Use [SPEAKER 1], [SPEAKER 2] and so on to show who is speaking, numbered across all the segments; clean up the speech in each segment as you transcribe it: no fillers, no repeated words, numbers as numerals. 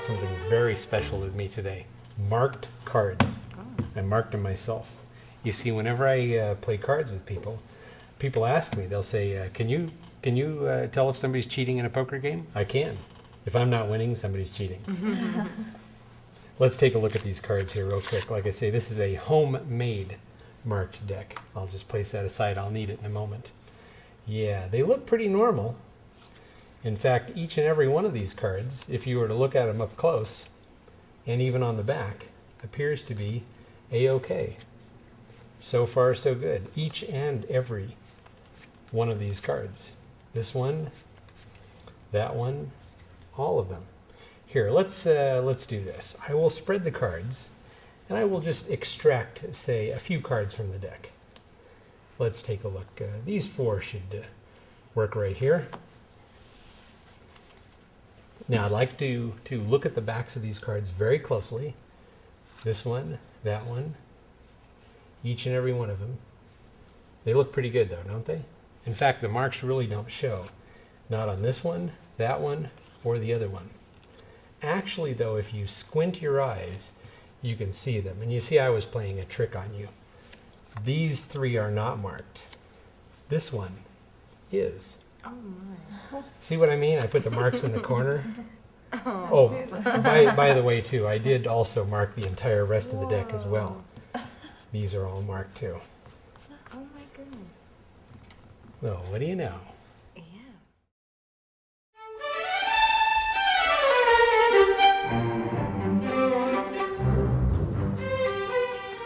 [SPEAKER 1] brought something very special with me today. Marked cards. I marked them myself. You see, whenever I play cards with people, people ask me, they'll say, can you tell if somebody's cheating in a poker game? I can. If I'm not winning, somebody's cheating. Let's take a look at these cards here real quick. Like I say, this is a homemade marked deck. I'll just place that aside. I'll need it in a moment. Yeah, they look pretty normal. In fact, each and every one of these cards, if you were to look at them up close, and even on the back, appears to be A-OK. So far, so good. Each and every one of these cards. This one, that one, all of them. Here, let's do this. I will spread the cards, and I will just extract, say, a few cards from the deck. Let's take a look. These four should work right here. Now, I'd like to look at the backs of these cards very closely. This one, that one, each and every one of them. They look pretty good, though, don't they? In fact, the marks really don't show. Not on this one, that one, or the other one. Actually, though, if you squint your eyes, you can see them. And you see I was playing a trick on you. These three are not marked. This one is.
[SPEAKER 2] Oh my.
[SPEAKER 1] See what I mean? I put the marks in the corner. Oh, by the way, too, I did also mark the entire rest of the deck as well. These are all marked, too.
[SPEAKER 2] Oh my goodness.
[SPEAKER 1] Well, what do you know?
[SPEAKER 2] Yeah.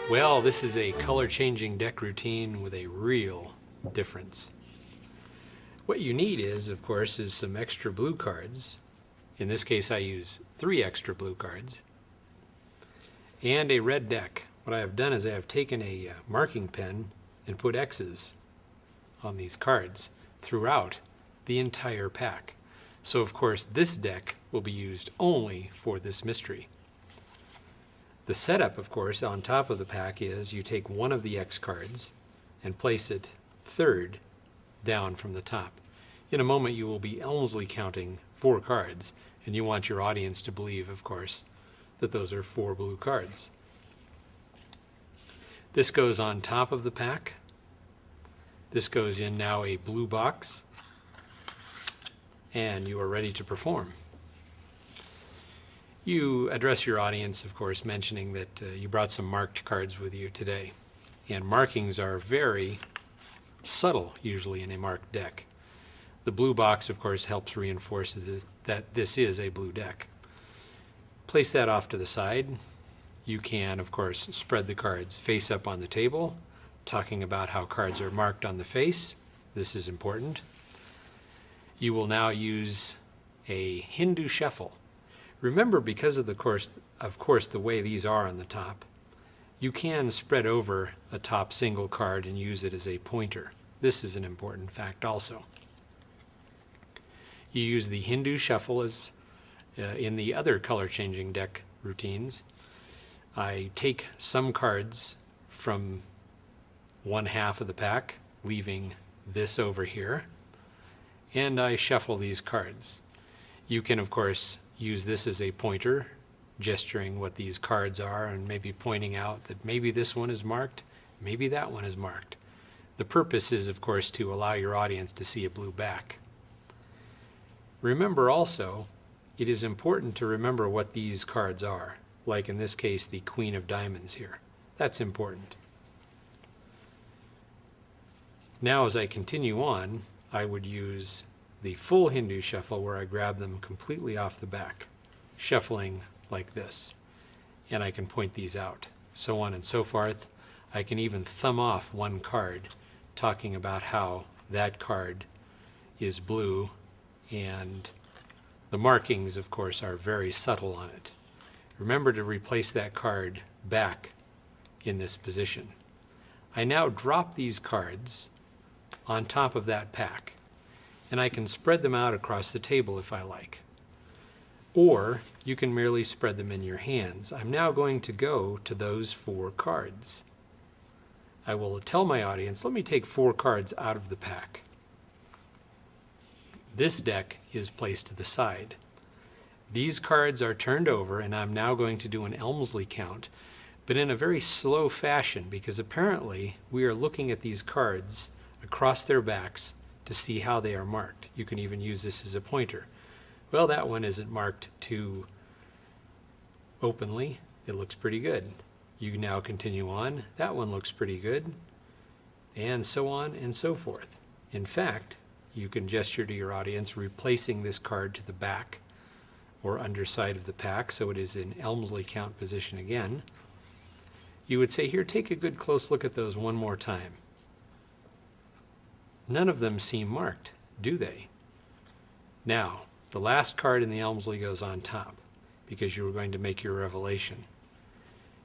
[SPEAKER 1] Well, this is a color-changing deck routine with a real difference. What you need is, of course, is some extra blue cards. In this case, I use 3 extra blue cards. And a red deck. What I have done is I have taken a marking pen and put X's on these cards throughout the entire pack. So, of course, this deck will be used only for this mystery. The setup, of course, on top of the pack is you take one of the X cards and place it third down from the top. In a moment, you will be Elmsley counting 4 cards, and you want your audience to believe, of course, that those are 4 blue cards. This goes on top of the pack. This goes in now a blue box, and you are ready to perform. You address your audience, of course, mentioning that you brought some marked cards with you today. And markings are very subtle, usually, in a marked deck. The blue box, of course, helps reinforce that this is a blue deck. Place that off to the side. You can, of course, spread the cards face up on the table, talking about how cards are marked on the face. This is important. You will now use a Hindu shuffle. Remember, because of the way these are on the top, you can spread over a top single card and use it as a pointer. This is an important fact also. You use the Hindu shuffle as in the other color-changing deck routines. I take some cards from one half of the pack, leaving this over here, and I shuffle these cards. You can, of course, use this as a pointer, gesturing what these cards are and maybe pointing out that maybe this one is marked, maybe that one is marked. The purpose is, of course, to allow your audience to see a blue back. Remember also, it is important to remember what these cards are, like in this case, the Queen of Diamonds here. That's important. Now, as I continue on, I would use the full Hindu shuffle where I grab them completely off the back, shuffling like this. And I can point these out, so on and so forth. I can even thumb off one card, talking about how that card is blue, and the markings, of course, are very subtle on it. Remember to replace that card back in this position. I now drop these cards on top of that pack, and I can spread them out across the table if I like. Or you can merely spread them in your hands. I'm now going to go to those 4 cards. I will tell my audience, let me take 4 cards out of the pack. This deck is placed to the side. These cards are turned over, and I'm now going to do an Elmsley count, but in a very slow fashion, because apparently we are looking at these cards across their backs to see how they are marked. You can even use this as a pointer. Well, that one isn't marked too openly. It looks pretty good. You now continue on. That one looks pretty good. And so on and so forth. In fact, you can gesture to your audience replacing this card to the back or underside of the pack, so it is in Elmsley count position again. You would say, here, take a good close look at those one more time. None of them seem marked, do they? Now, the last card in the Elmsley goes on top because you were going to make your revelation.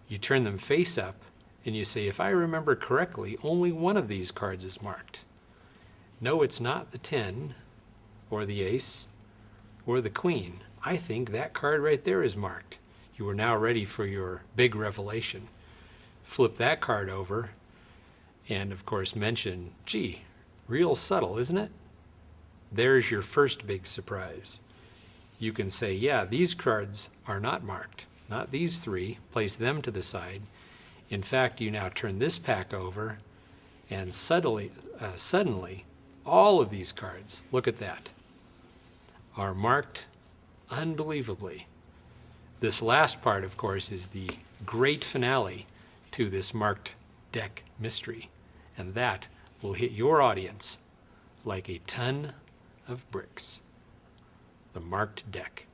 [SPEAKER 1] You turn them face up and you say, if I remember correctly, only one of these cards is marked. No, it's not the 10 or the ace or the queen. I think that card right there is marked. You are now ready for your big revelation. Flip that card over and, of course, mention, gee, real subtle, isn't it? There's your first big surprise. You can say, yeah, these cards are not marked, not these three. Place them to the side. In fact, you now turn this pack over, and suddenly, all of these cards, look at that, are marked unbelievably. This last part, of course, is the great finale to this marked deck mystery, and that will hit your audience like a ton of bricks. The marked deck.